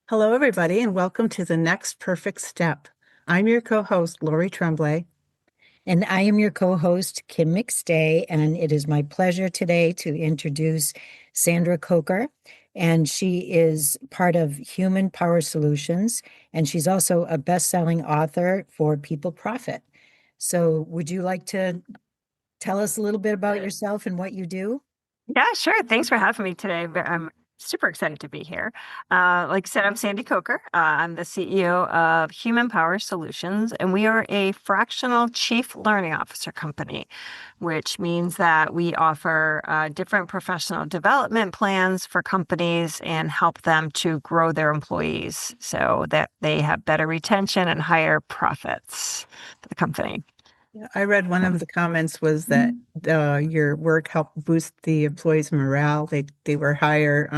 Hello, everybody, and welcome to The Next Perfect Step. I'm your co-host, Lori Tremblay. And I am your co-host, Kim McStay, and it is my pleasure today to introduce Sandra Coker. And she is part of Human Power Solutions, and she's also a best-selling author for People Profit. So would you like to tell us a little bit about yourself and what you do? Yeah, sure. Thanks for having me today. I'm super excited to be here. Like I said, I'm Sandy Coker. I'm the CEO of Human Power Solutions, and we are a fractional chief learning officer company, which means that we offer different professional development plans for companies and help them to grow their employees so that they have better retention and higher profits for the company. I read one of the comments was that your work helped boost the employees' morale. They were higher,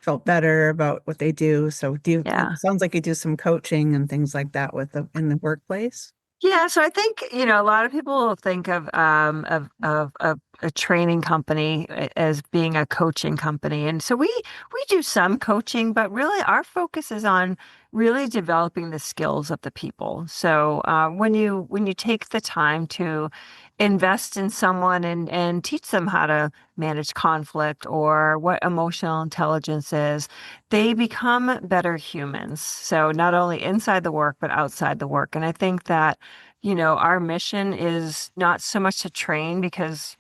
felt better about what they do. So Yeah. it sounds like you do some coaching and things like that in the workplace. Yeah, so I think, a lot of people will think of a training company as being a coaching company. And so we do some coaching, but really our focus is on really developing the skills of the people. So when you take the time to invest in someone and teach them how to manage conflict or what emotional intelligence is, they become better humans. So not only inside the work, but outside the work. And I think that our mission is not so much to train because,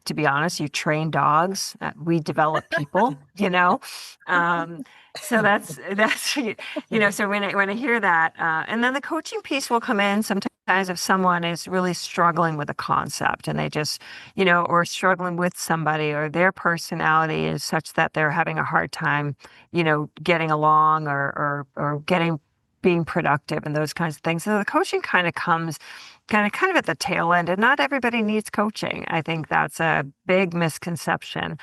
to be honest, you train dogs. We develop people, you know. Um, so that's So when I hear that, and then the coaching piece will come in sometimes if someone is really struggling with a concept and they just, or struggling with somebody or their personality is such that they're having a hard time, getting along or getting being productive and those kinds of things. So the coaching kind of comes kind of at the tail end, and not everybody needs coaching. I think that's a big misconception.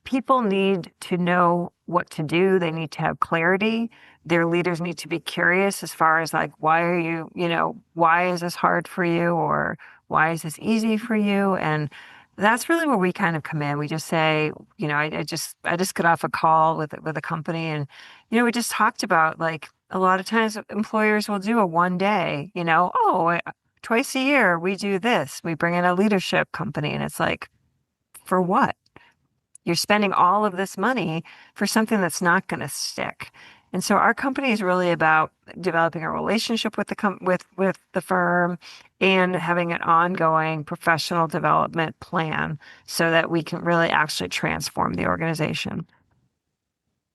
People need to know what to do. They need to have clarity. Their leaders need to be curious as far as like, why is this hard for you, or why is this easy for you? And that's really where we kind of come in. We just say, I just got off a call with a company, and we just talked about like a lot of times employers will do a one day, twice a year we do this. We bring in a leadership company, and it's like, for what? You're spending all of this money for something that's not going to stick. And so our company is really about developing a relationship with with the firm and having an ongoing professional development plan so that we can really actually transform the organization.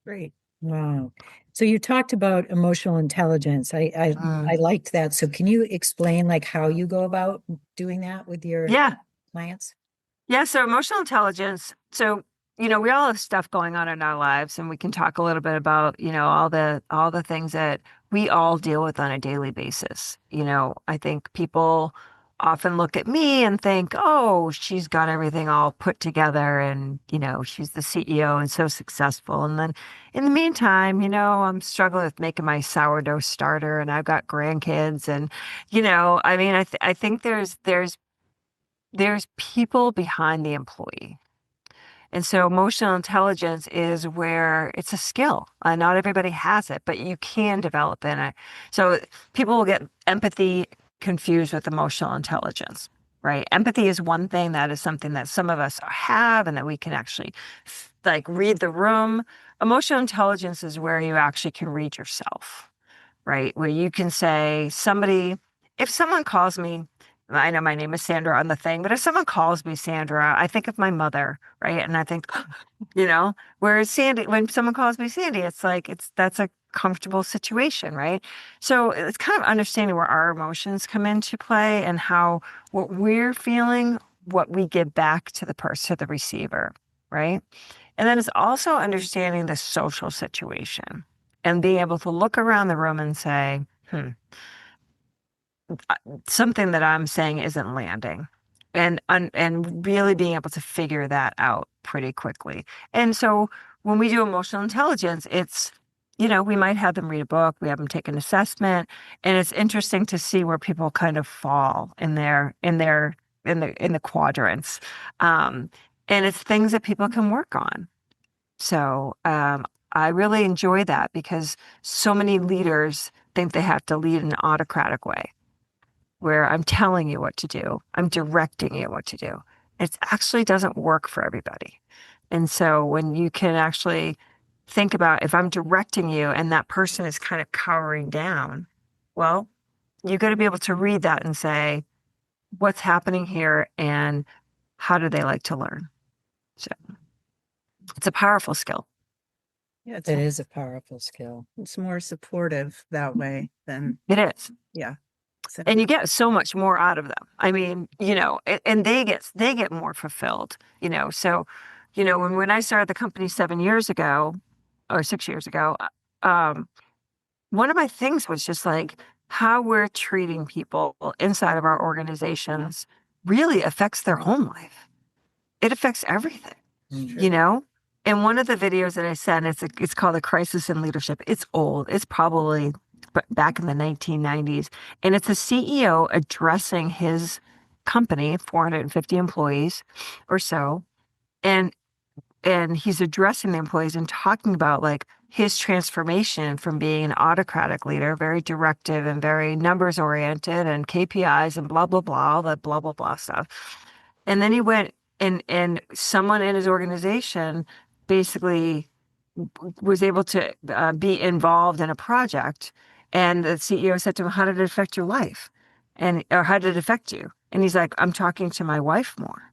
Great. Wow. So you talked about emotional intelligence. I Mm. liked that. So can you explain like how you go about doing that with your Yeah. clients? Yeah, so emotional intelligence. So, we all have stuff going on in our lives, and we can talk a little bit about, all the things that we all deal with on a daily basis. I think people often look at me and think, "Oh, she's got everything all put together and, she's the CEO and so successful." And then in the meantime, I'm struggling with making my sourdough starter and I've got grandkids and, I mean, I think there's people behind the employee. And so emotional intelligence is where it's a skill. Not everybody has it, but you can develop in it. So people will get empathy confused with emotional intelligence, right? Empathy is one thing that is something that some of us have and that we can actually like read the room. Emotional intelligence is where you actually can read yourself, right? Where you can say, if someone calls me, I know my name is Sandra on the thing, but if someone calls me Sandra, I think of my mother, right? And I think, whereas Sandy, when someone calls me Sandy, it's like, that's a comfortable situation, right? So it's kind of understanding where our emotions come into play and how what we're feeling, what we give back to the person, to the receiver, right? And then it's also understanding the social situation and being able to look around the room and say, something that I'm saying isn't landing. And really being able to figure that out pretty quickly. And so when we do emotional intelligence, it's, we might have them read a book, we have them take an assessment, and it's interesting to see where people kind of fall in the quadrants. And it's things that people can work on. So I really enjoy that because so many leaders think they have to lead in an autocratic way, where I'm telling you what to do, I'm directing you what to do. It actually doesn't work for everybody. And so when you can actually think about if I'm directing you and that person is kind of cowering down, well, you got to be able to read that and say, what's happening here and how do they like to learn? So it's a powerful skill. Yeah, It is a powerful skill. it's more supportive that way than, It is. yeah. So, And you get so much more out of them. I mean, and they get more fulfilled, So, when I started the company 7 years ago or 6 years ago, um, one of my things was just like how we're treating people inside of our organizations really affects their home life. It affects everything, true. you know? And one of the videos that I sent, it's called A Crisis in Leadership. It's old. It's probably back in the 1990s. And it's a CEO addressing his company, 450 employees or so. And he's addressing the employees and talking about like his transformation from being an autocratic leader, very directive and very numbers oriented and KPIs and blah, blah, blah, all that blah, blah, blah stuff. And then he went and someone in his organization basically was able to be involved in a project. And the CEO said to him, how did it affect your life? Or how did it affect you? And he's like, I'm talking to my wife more.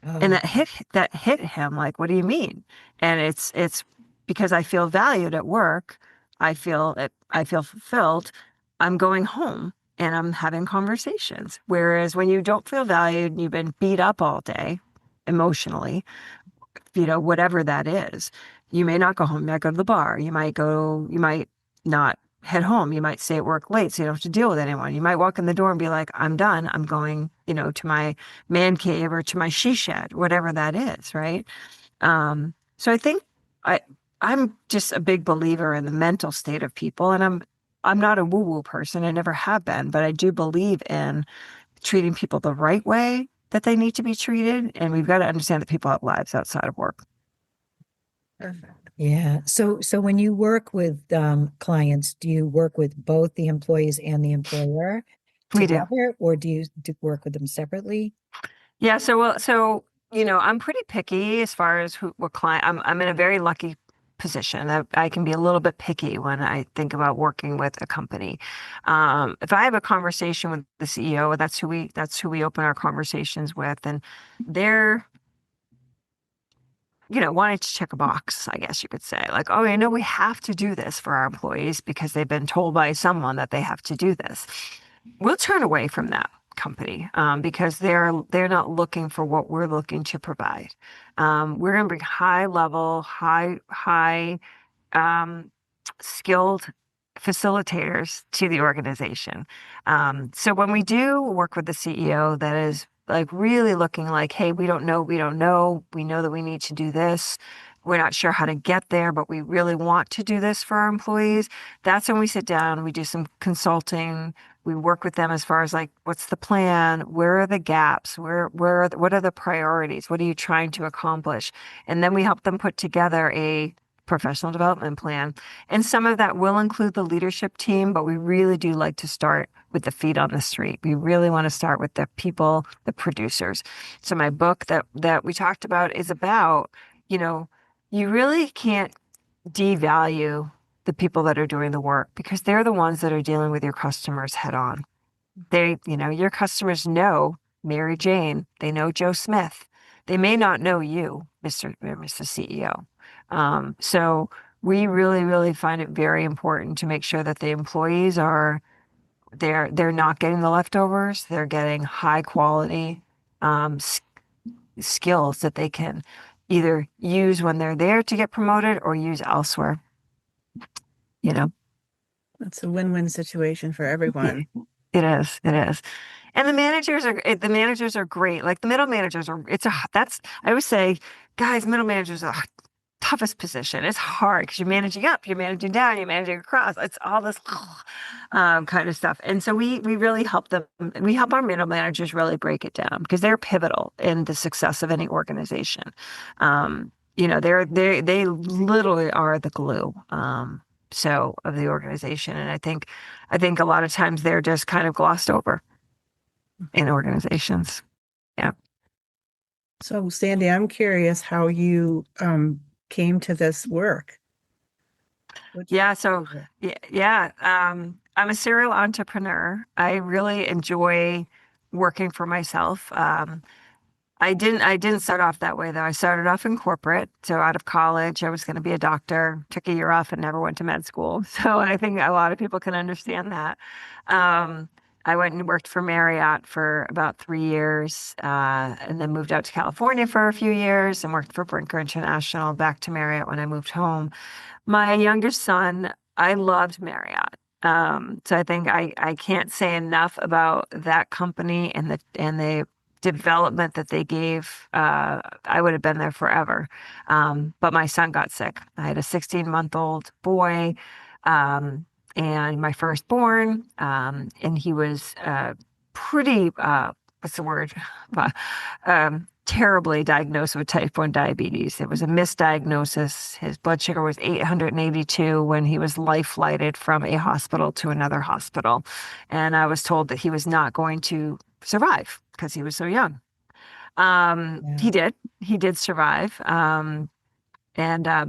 And Oh, that hit him like, what do you mean? And it's because I feel valued at work. I feel fulfilled. I'm going home and I'm having conversations. Whereas when you don't feel valued and you've been beat up all day emotionally, whatever that is, you may not go home, you might go to the bar, you might not head home, you might stay at work late so you don't have to deal with anyone. You might walk in the door and be like, I'm done. I'm going, to my man cave or to my she shed, whatever that is, right? So I think I'm just a big believer in the mental state of people, and I'm not a woo-woo person. I never have been, but I do believe in treating people the right way that they need to be treated. And we've got to understand that people have lives outside of work. Perfect. yeah. So when you work with clients, do you work with both the employees and the employer We do. together, or do you work with them separately? Yeah. So, I'm pretty picky as far as what client, I'm in a very lucky position that I can be a little bit picky when I think about working with a company. If I have a conversation with the CEO, that's who we open our conversations with. And they're, wanting to check a box, I guess you could say, like, oh, we have to do this for our employees because they've been told by someone that they have to do this. We'll turn away from that company because they're not looking for what we're looking to provide. We're going to bring high level, high um, skilled facilitators to the organization. So when we do work with the CEO that is like really looking like, hey, we don't know, we know that we need to do this. We're not sure how to get there, but we really want to do this for our employees. That's when we sit down, we do some consulting. We work with them as far as like, what's the plan? Where are the gaps? What are the priorities? What are you trying to accomplish? And then we help them put together a professional development plan. And some of that will include the leadership team, but we really do like to start with the feet on the street. We really want to start with the people, the producers. So my book that we talked about is about, you really can't devalue the people that are doing the work because they're the ones that are dealing with your customers head on. Your customers know Mary Jane, they know Joe Smith. They may not know you, Mr. CEO. So we really, really find it very important to make sure that the employees they're not getting the leftovers. They're getting high quality skills that they can either use when they're there to get promoted or use elsewhere. You know, That's a win-win situation for everyone. it is. It is. And the managers are great. Like the middle managers are, I always say, guys, middle managers are the toughest position. It's hard because you're managing up, you're managing down, you're managing across. It's all this kind of stuff. And so we really help them. We help our middle managers really break it down because they're pivotal in the success of any organization. they literally are the glue, so of the organization. And I think a lot of times they're just kind of glossed over in organizations. Yeah. So Sandy, I'm curious how you came to this work. What Yeah. So, is it? yeah. I'm a serial entrepreneur. I really enjoy working for myself. I didn't start off that way though. I started off in corporate. So out of college, I was going to be a doctor, took a year off and never went to med school. So I think a lot of people can understand that. Um, I went and worked for Marriott for about 3 years, and then moved out to California for a few years and worked for Brinker International, back to Marriott when I moved home. My younger son, I loved Marriott. So I think I can't say enough about that company and the development that they gave. I would have been there forever. But my son got sick. I had a 16-month-old boy, um, and my firstborn, and he was pretty, what's the word? Terribly diagnosed with type 1 diabetes. It was a misdiagnosis. His blood sugar was 882 when he was life flighted from a hospital to another hospital. And I was told that he was not going to survive because he was so young. Yeah. He did. He did survive. And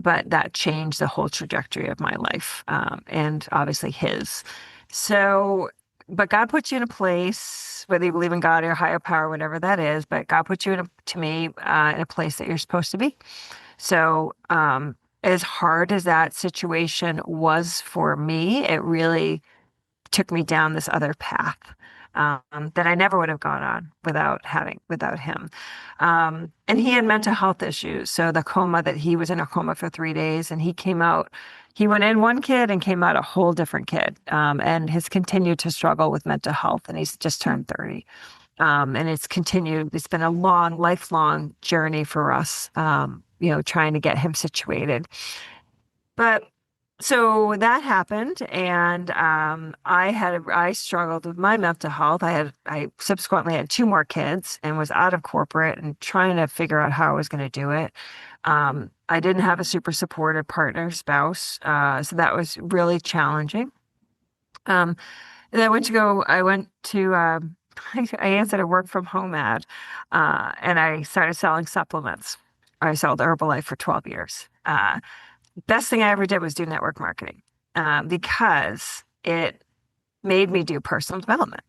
but that changed the whole trajectory of my life, and obviously his. So, but God puts you in a place, whether you believe in God or higher power, whatever that is. But God puts you to me, in a place that you're supposed to be. So, as hard as that situation was for me, it really took me down this other path, that I never would have gone on without him. And he had mental health issues. So the coma that he was in a coma for 3 days, and he came out. He went in one kid and came out a whole different kid, and has continued to struggle with mental health. And he's just turned 30. And it's continued. It's been a long, lifelong journey for us, trying to get him situated. But so that happened, and I struggled with my mental health. I subsequently had two more kids and was out of corporate and trying to figure out how I was going to do it. I didn't have a super supportive partner, spouse, so that was really challenging. Um, and I went to I answered a work from home ad, and I started selling supplements. I sold Herbalife for 12 years. Best thing I ever did was do network marketing, because it made me do personal development.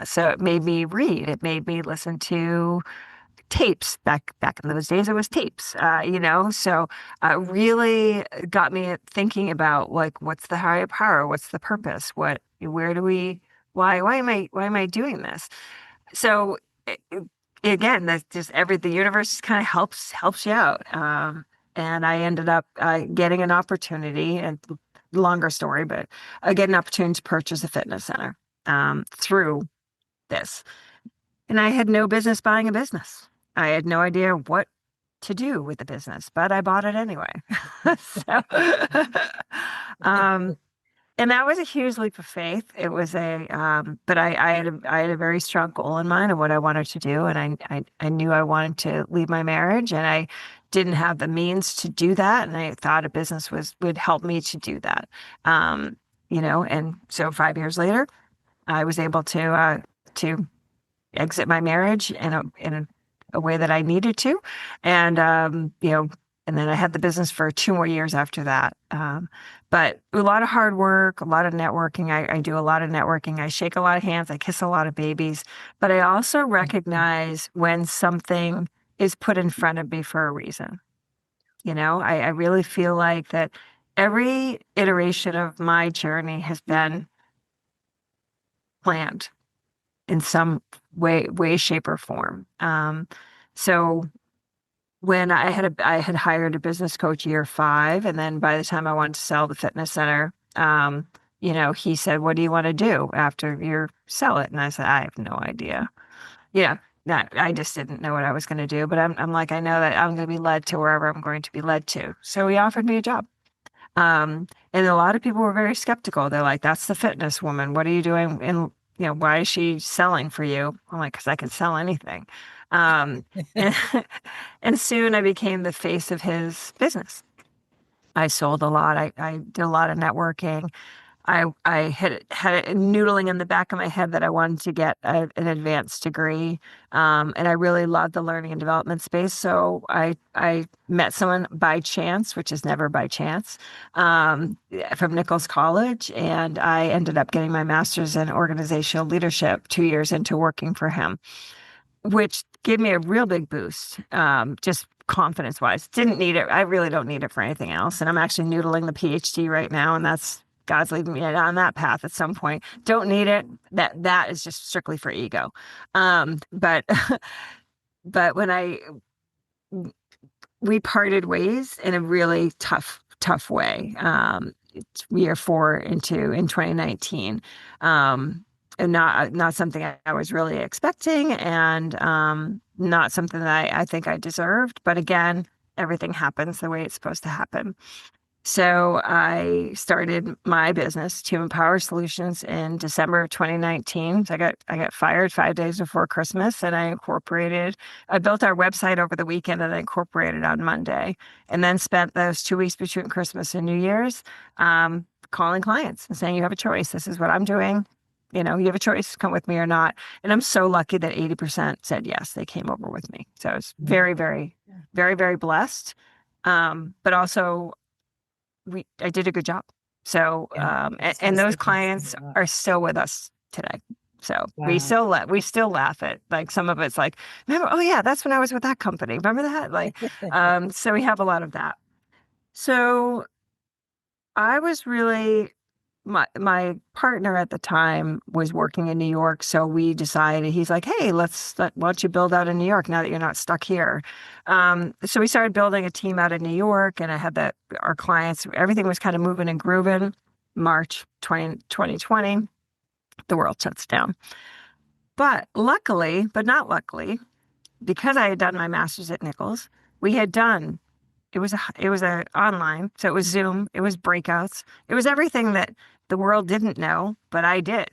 So it made me read. It made me listen to tapes. Back in those days, it was tapes. So really got me thinking about, like, what's the higher power? What's the purpose? Where do we? Why am I doing this? So again, that's just the universe kind of helps you out. And I ended up getting an opportunity, and longer story, but I get an opportunity to purchase a fitness center, through this. And I had no business buying a business. I had no idea what to do with the business, but I bought it anyway. So, um, and that was a huge leap of faith. It was but I had a very strong goal in mind of what I wanted to do, and I knew I wanted to leave my marriage, and I didn't have the means to do that, and I thought a business would help me to do that. And so 5 years later, I was able to exit my marriage in a way that I needed to, and and then I had the business for 2 more years after that. But a lot of hard work, a lot of networking. I do a lot of networking. I shake a lot of hands. I kiss a lot of babies. But I also recognize when something is put in front of me for a reason. I really feel like that every iteration of my journey has been planned in some way, shape, or form. So when I had hired a business coach year 5, and then by the time I wanted to sell the fitness center, he said, "What do you want to do after you sell it?" And I said, "I have no idea." Yeah, I just didn't know what I was going to do. But I'm like, I know that I'm going to be led to wherever I'm going to be led to. So he offered me a job. And a lot of people were very skeptical. They're like, "That's the fitness woman. What are you doing? And why is she selling for you?" I'm like, "Because I can sell anything." And, and soon I became the face of his business. I sold a lot. I did a lot of networking. I had it noodling in the back of my head that I wanted to get an advanced degree, and I really loved the learning and development space. So I met someone by chance, which is never by chance, from Nichols College, and I ended up getting my master's in organizational leadership 2 years into working for him, which gave me a real big boost, just confidence wise. Didn't need it. I really don't need it for anything else. And I'm actually noodling the PhD right now, and that's God's leading me on that path at some point. Don't need it. That is just strictly for ego. But but when I we parted ways in a really tough way. Year four into in 2019. And not something I was really expecting, and not something that I think I deserved. But again, everything happens the way it's supposed to happen. So I started my business, Human Power Solutions, in December of 2019. So I got fired 5 days before Christmas, and I built our website over the weekend, and I incorporated on Monday, and then spent those 2 weeks between Christmas and New Year's calling clients and saying, you have a choice. This is what I'm doing. You know, you have a choice, come with me or not. And I'm so lucky that 80% said yes, they came over with me. So I was very, very, very, very blessed. But also I did a good job. So, and those clients are still with us today. So we still laugh at, like, some of it's like, remember, oh yeah, that's when I was with that company. Remember that? Like, so we have a lot of that. So I was really, my partner at the time was working in New York. So we decided, he's like, hey, why don't you build out in New York now that you're not stuck here? So we started building a team out in New York, and I had our clients, everything was kind of moving and grooving. March 2020, the world shuts down. But luckily, but not luckily, because I had done my master's at Nichols, it was a online, so it was Zoom, it was breakouts, it was everything that the world didn't know, but I did.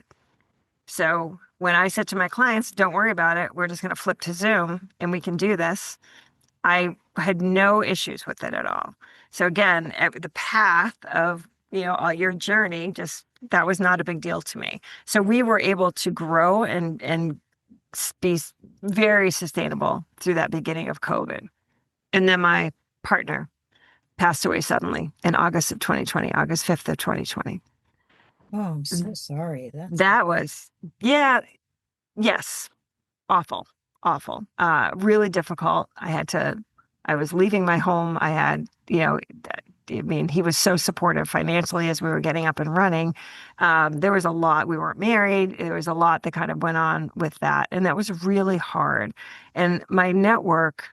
So when I said to my clients, don't worry about it, we're just going to flip to Zoom and we can do this, I had no issues with it at all. So again, the path of, all your journey, just that was not a big deal to me. So we were able to grow and be very sustainable through that beginning of COVID. And then my partner passed away suddenly in August of 2020, August 5th of 2020. Oh, I'm so sorry. That was, yeah, yes, awful, awful, really difficult. I was leaving my home. I had, he was so supportive financially as we were getting up and running. There was a lot, we weren't married. There was a lot that kind of went on with that. And that was really hard. And my network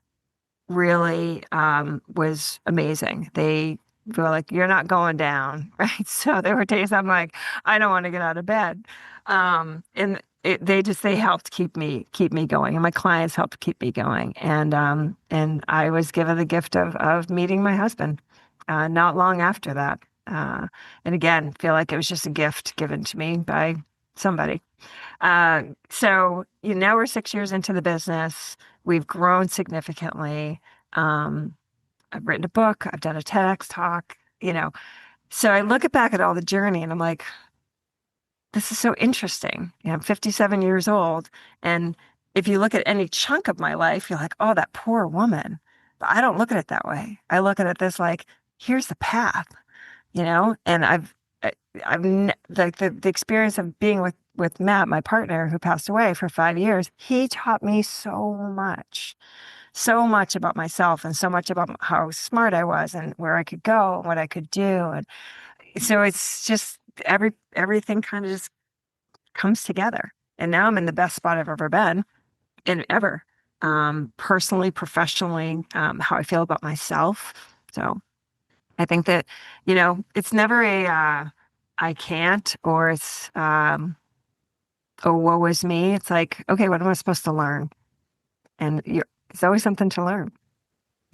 really was amazing. They were like, you're not going down, right? So there were days I'm like, I don't want to get out of bed. And they helped keep me going, and my clients helped keep me going. And I was given the gift of meeting my husband not long after that. And again, feel like it was just a gift given to me by somebody. So now we're 6 years into the business. We've grown significantly. I've written a book. I've done a TEDx talk, So I look back at all the journey, and I'm like, this is so interesting. I'm 57 years old. And if you look at any chunk of my life, you're like, oh, that poor woman. But I don't look at it that way. I look at it this like, here's the path, and the experience of being with Matt, my partner who passed away for 5 years, he taught me so much about myself, and so much about how smart I was and where I could go and what I could do. And so it's just everything kind of just comes together. And now I'm in the best spot I've ever been and ever, personally, professionally, how I feel about myself. So I think that, it's never I can't, or it's, oh, woe is me. It's like, okay, what am I supposed to learn? And it's always something to learn.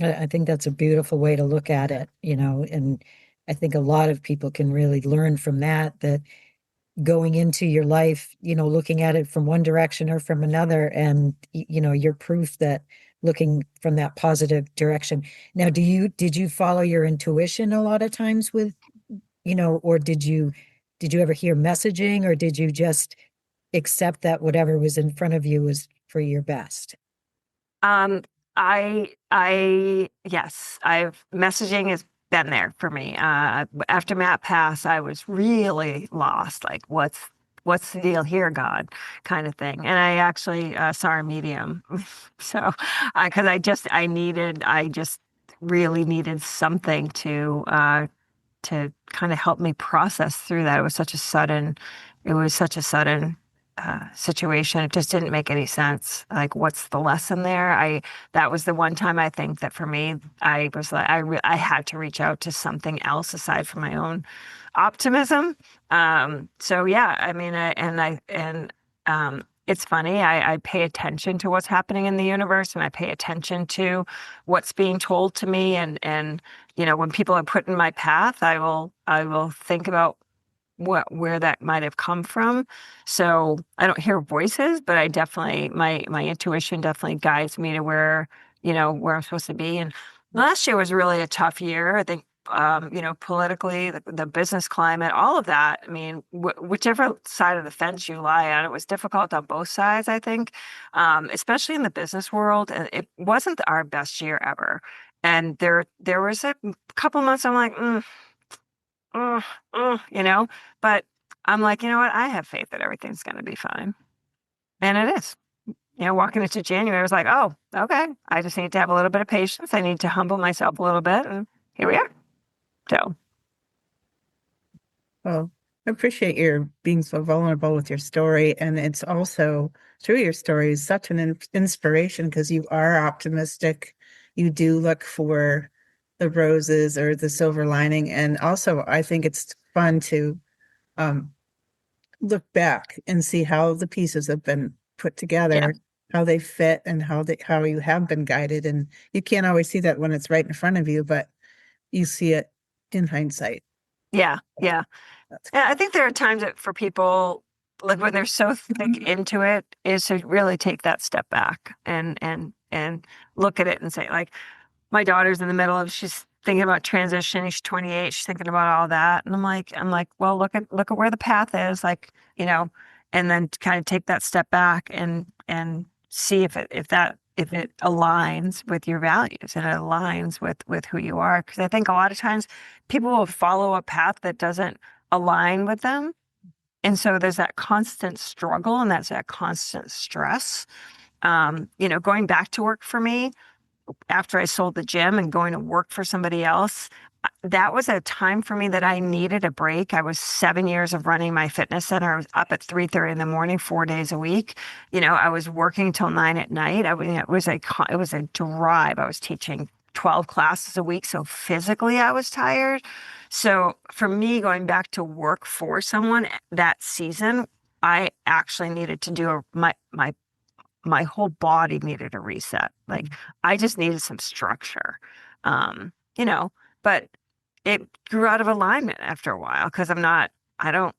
I think that's a beautiful way to look at it, and I think a lot of people can really learn from that going into your life, looking at it from one direction or from another. And, you're proof that looking from that positive direction. Now, did you follow your intuition a lot of times with, or did you ever hear messaging, or did you just accept that whatever was in front of you was for your best? Um, yes, messaging has been there for me. After Matt passed, I was really lost. Like, what's the deal here, God, kind of thing. And I actually saw a medium. So, because I just really needed something to kind of help me process through that. It was such a sudden situation. It just didn't make any sense. Like, what's the lesson there? That was the one time I think that for me, I was like, I had to reach out to something else aside from my own optimism. So yeah, I mean, it's funny. I pay attention to what's happening in the universe, and I pay attention to what's being told to me, and when people are put in my path, I will think about where that might have come from. So I don't hear voices, but I definitely my intuition definitely guides me to where I'm supposed to be. And last year was really a tough year. I think politically, the business climate, all of that. I mean, whichever side of the fence you lie on, it was difficult on both sides, I think, especially in the business world. And it wasn't our best year ever. And there was a couple months I'm like, uh, you know, but I'm like, you know what? I have faith that everything's going to be fine. And it is. Walking into January, I was like, oh, okay. I just need to have a little bit of patience. I need to humble myself a little bit. And here we are. So, Well, I appreciate your being so vulnerable with your story. And it's also through your story is such an inspiration because you are optimistic. You do look for the roses or the silver lining. And also, I think it's fun to um, look back and see how the pieces have been put yeah, together, how they fit, and how you have been guided. And you can't always see that when it's right in front of you, but you see it in hindsight. yeah, yeah. That's And I think there are times that for people, like when they're so thick into it, is to really take that step back and look at it and say, like, my daughter's in the middle of she's thinking about transitioning. She's 28. She's thinking about all that, and I'm like, well, look at where the path is, like, and then kind of take that step back and see if it aligns with your values and it aligns with who you are. Because I think a lot of times people will follow a path that doesn't align with them, and so there's that constant struggle and that's that constant stress. Going back to work for me after I sold the gym and going to work for somebody else, that was a time for me that I needed a break. I was 7 years of running my fitness center. I was up at 3:30 in the morning, 4 days a week. I was working till 9 at night. It was a drive. I was teaching 12 classes a week. So physically I was tired. So for me, going back to work for someone that season, I actually needed to do my whole body needed a reset. Like I just needed some structure. Um, you know, but it grew out of alignment after a while because I don't,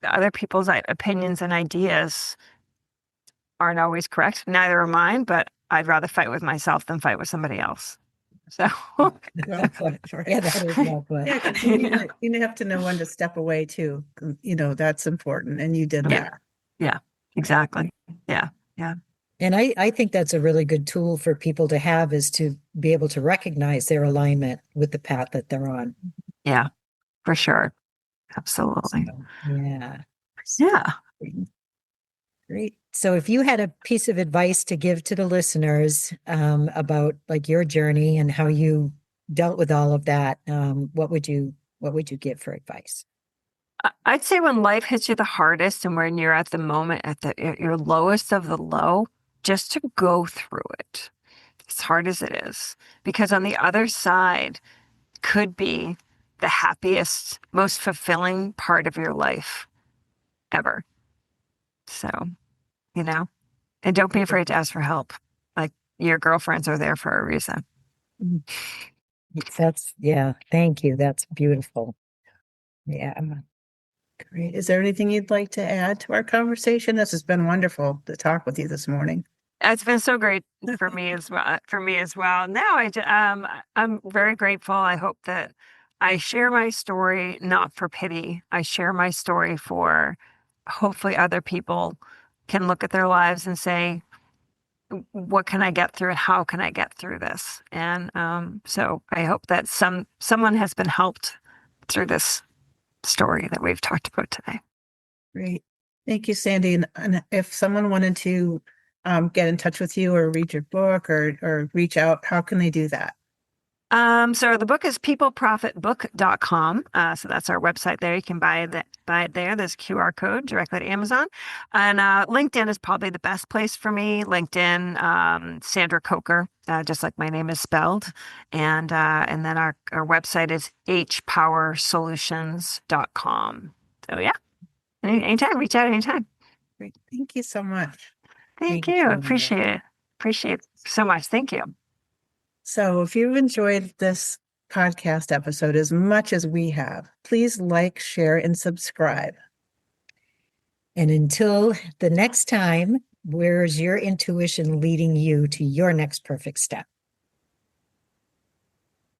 other people's opinions and ideas aren't always correct. Neither are mine, but I'd rather fight with myself than fight with somebody else. So, well put, right? Yeah, that is well put. Yeah, 'cause you have to know when to step away too. That's important, and you did yeah, that. yeah, exactly. Yeah, yeah, And I think that's a really good tool for people to have, is to be able to recognize their alignment with the path that they're on. yeah, for sure. Absolutely. So, yeah. Yeah. Great. So if you had a piece of advice to give to the listeners about like your journey and how you dealt with all of that, what would you give for advice? I'd say when life hits you the hardest and when you're at the moment at your lowest of the low, just to go through it, as hard as it is, because on the other side could be the happiest, most fulfilling part of your life ever. So, you know, and don't be afraid to ask for help. Like your girlfriends are there for a reason. Yeah, thank you. That's beautiful. Yeah. Great. Is there anything you'd like to add to our conversation? This has been wonderful to talk with you this morning. It's been so great for me as well. Now I'm very grateful. I hope that I share my story not for pity. I share my story for hopefully other people can look at their lives and say, what can I get through and how can I get through this? And so I hope that someone has been helped through this story that we've talked about today. Great. Thank you, Sandy. And if someone wanted to get in touch with you or read your book or reach out, how can they do that? So the book is peopleprofitbook.com. So that's our website there. You can buy it there. There's a QR code directly to Amazon. And LinkedIn is probably the best place for me. LinkedIn, Sandra Coker, just like my name is spelled. And then our website is hpowersolutions.com. So yeah, anytime, reach out anytime. Great. Thank you so much. Thank you. Appreciate it. Appreciate it so much. Thank you. So if you've enjoyed this podcast episode as much as we have, please like, share, and subscribe. And until the next time, where is your intuition leading you to your next perfect step?